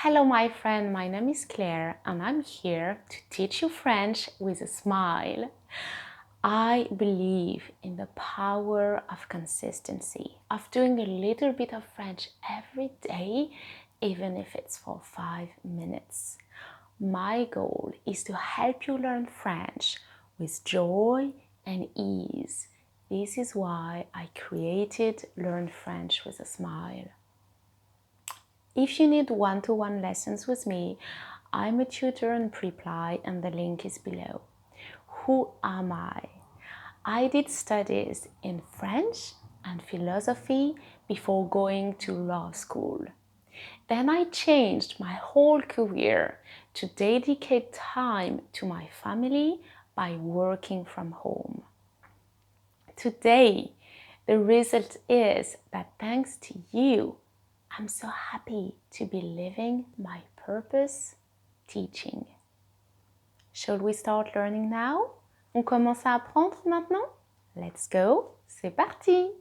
Hello, my friend. My name is Claire, and I'm here to teach you French with a smile. I believe in the power of consistency, of doing a little bit of French every day, even if it's for 5 minutes. My goal is to help you learn French with joy and ease. This is why I created Learn French with a Smile. If you need one-to-one lessons with me, I'm a tutor on Preply and the link is below. Who am I? I did studies in French and philosophy before going to law school. Then I changed my whole career to dedicate time to my family by working from home. Today, the result is that thanks to you, I'm so happy to be living my purpose, teaching. Shall we start learning now? On commence à apprendre maintenant? Let's go! C'est parti!